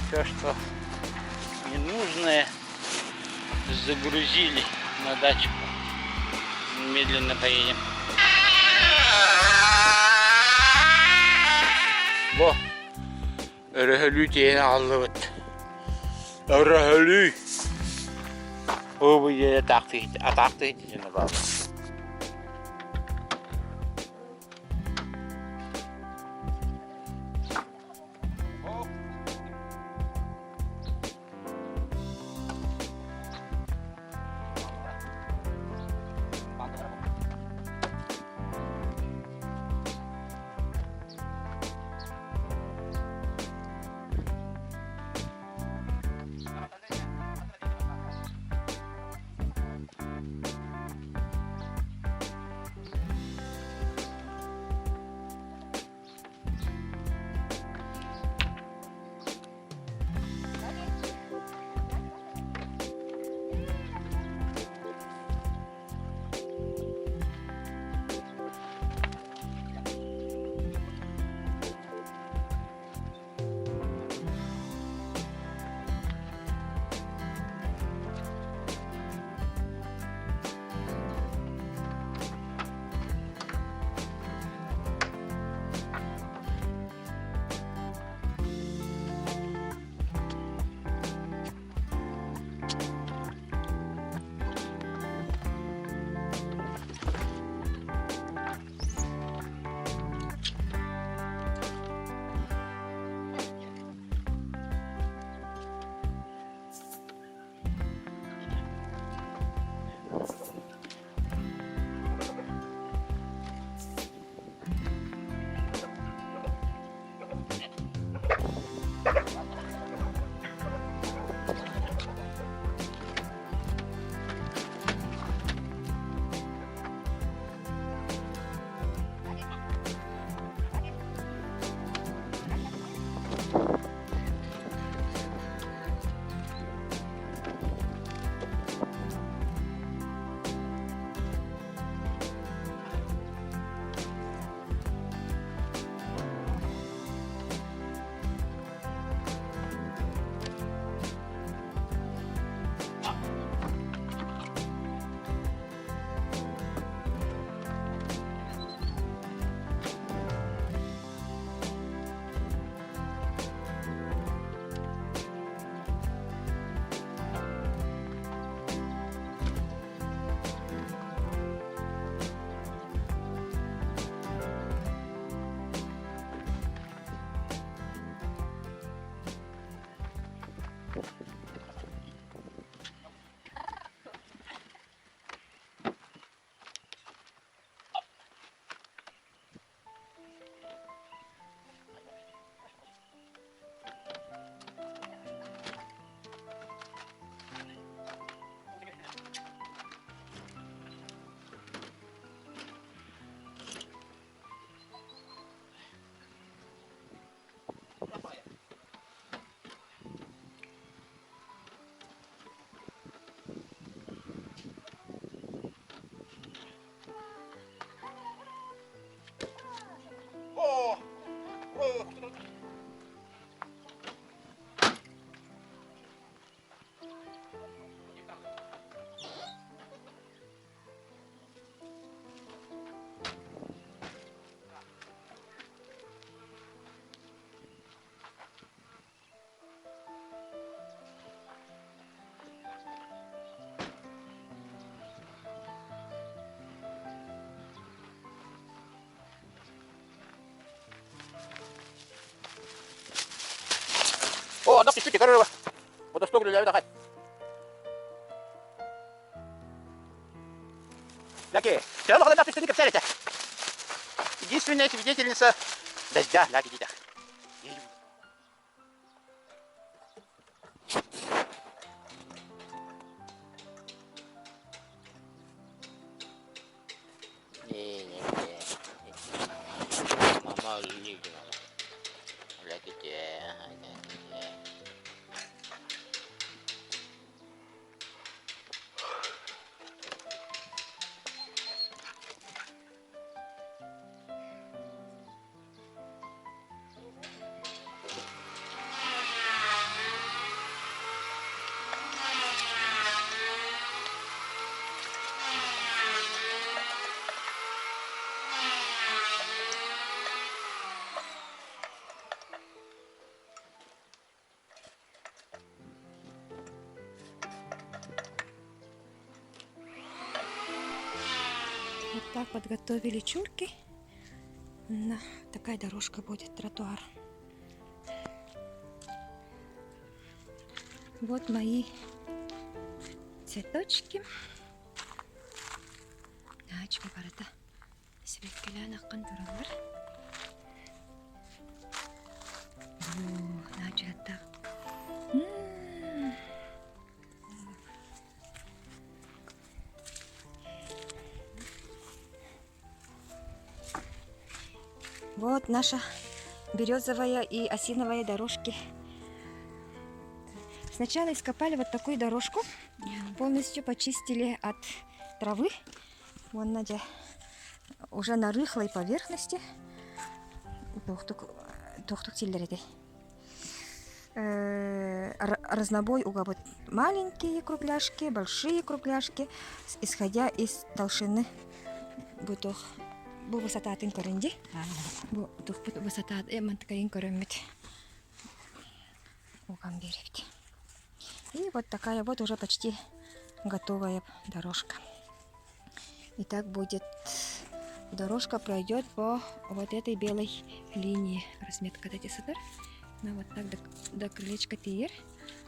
Все, что ненужное, загрузили на дачу. Медленно поедем. Во! Рахалю тени алды бұд. Рахалю! О, бұл ере атақты жені балы. О, одна птичка, корова. Водосток для лявита хай. Ляки, все равно когда птичка псарите. Единственная свидетельница дождя, ляки, дитя. Мама любит. Ляки, так подготовили чурки. Такая дорожка будет, тротуар. Вот мои цветочки. Ачка барата. Светкелен аккан туралар. Начата. Вот наша березовая и осиновая дорожки. Сначала ископали вот такую дорожку, полностью почистили от травы. Вон Надя уже на рыхлой поверхности. Разнобой угодит маленькие кругляшки, большие кругляшки, исходя из толщины бутох. Бу высота атын көрінді. Бу высота эманткайын көрінмет. Угам берет. И вот такая вот уже почти готовая дорожка. И так будет. Дорожка пройдет по вот этой белой линии. Разметка эти сатар. Ну вот так до крылечка тиер.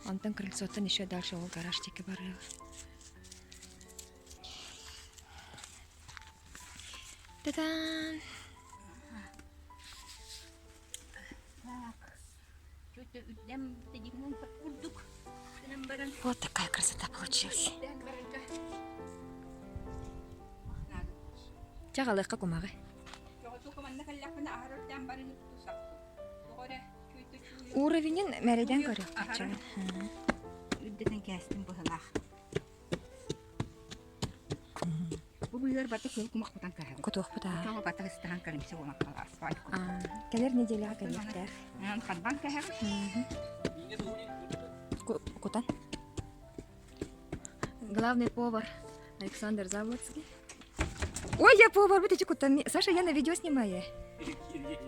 Он там крыльцо, там еще дальше у гаражтики барыл. Та-дам! Вот такая красота получилась. Чагалых как умага. Уровень меридиан көрөк. Үддетен кәстен быһылах. Бу буйлар бата көл кумак бутан кәһәр. Котох бута. Таңа бата стахан кәлемсе була асфальт. Келер неделя келер. Хадбан кәһәр. Кутан. Главный повар Александр Заводский. Ой, я повар, вот эти кутан. Саша, я на видео снимаю. Привет.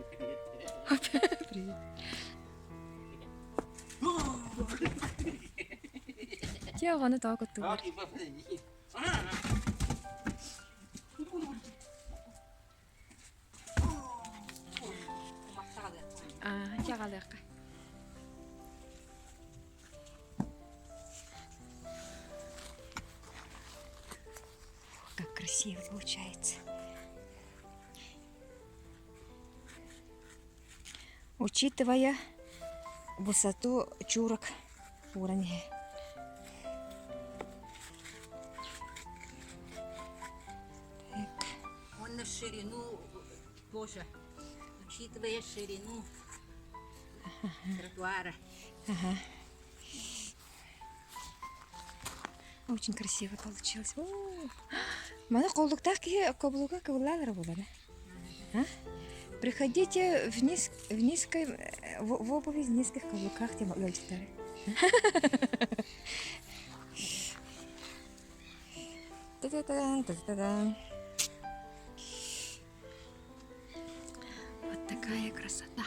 Я вон так вот. Чагалык. Как красиво получается. Учитывая высоту чурок уровня. Он на ширину тоже. Учитывая ширину тротуара. Ага. Очень красиво получилось. Мана колдуктах ки коблуга кылалар болады. Приходите в обуви в низких каблуках, тем мальчики. Вот такая красота.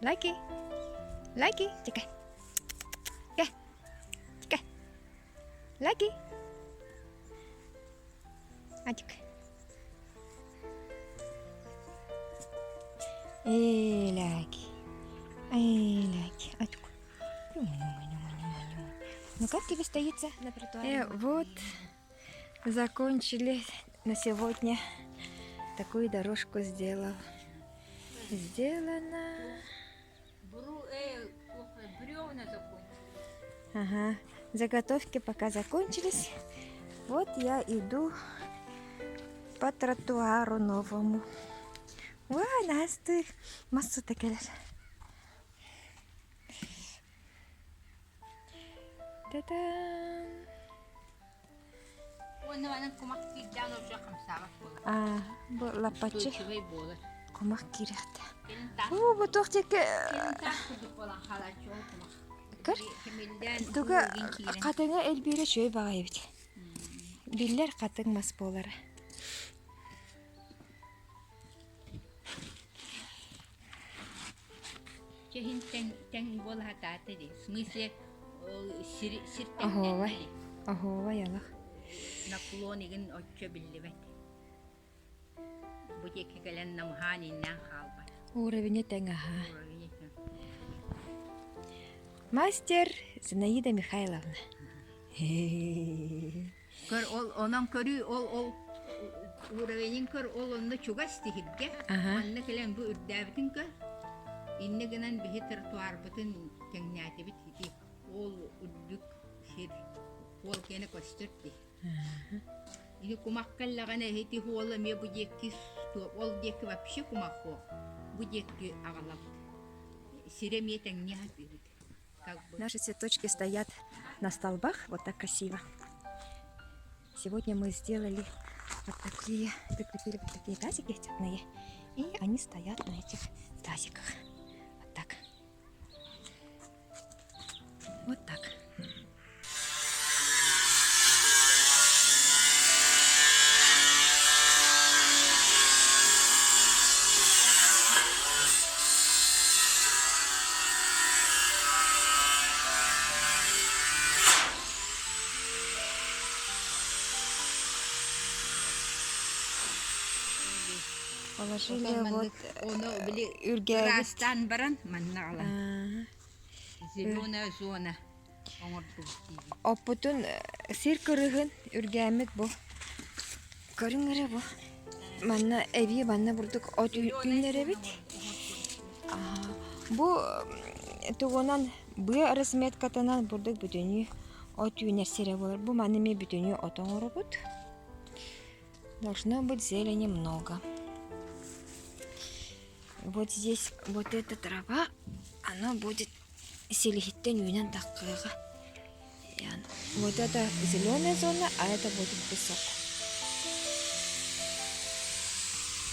Лайки, лайки, чекай. Лайки. Адик. Лайки. Лайки. Адик. Ну как тебе стоится на тротуаре? Вот закончили на сегодня. Такую дорожку сделано. Бревна закончились. Ага. Заготовки пока закончились. Вот я иду по тротуару новому. Ва, насты массу такелер. Та-дам! Он аның кумак кирдән уже камсага булды. Бу лапачы Чуй булды. кумак кирәкте. Келин так. Бу тохтеке Келин так кудык болан халачы кумак. кер. Туга катыңа элбире чөй багай бит. Биллер катың мас болары. Чехин тен бол хататы ди. В смысле сиртен. Аговай. Аговай ялах. Наклониген оччо билливет. Будеке гален намхани нан халба. Уровень тенгаха. Мастер Зинаида Михайловна. Көр ол онан көрү ол уровенин көр ол онда чугас тихибге. Ага. Анна келен бу үрдәбитин көр. Инне гынан бихи тротуар бутын кеңнәти бит хити. Ол үрдүк хир. Ол кене костырды. Ini kumakalla gana hiti huola me bujekki ол декки вообще кумахо. Бujekki агалап. Сиреме теңне хапирит. Как бы. Наши цветочки стоят на столбах, вот так красиво. Сегодня мы сделали вот такие, прикрепили вот такие тазики цветные, и они стоят на этих тазиках. Вот так. Вот так. Положили вот Оно били үргәбит. растан баран манна ала. Ага. Зеленая зона. Оңордук диби. Опутун сир кырыгын үргәмит бу. Көрүңөрө бу. Манна эби манна бурдук от үйнөрө бит. Бу тугунан бу разметкатанан бурдук бүтүнү от үйнерсере болор. Бу манными бүтүнү отоңору бут. Должно быть зелени много. Вот здесь вот эта трава, она будет селихиттен үйнен таккыга. Вот это зеленая зона, а это будет песок.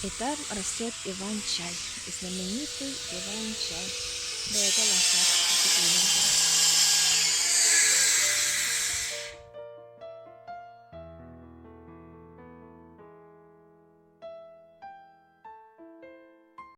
И там растет Иван-чай, знаменитый Иван-чай. Да, это лошадка.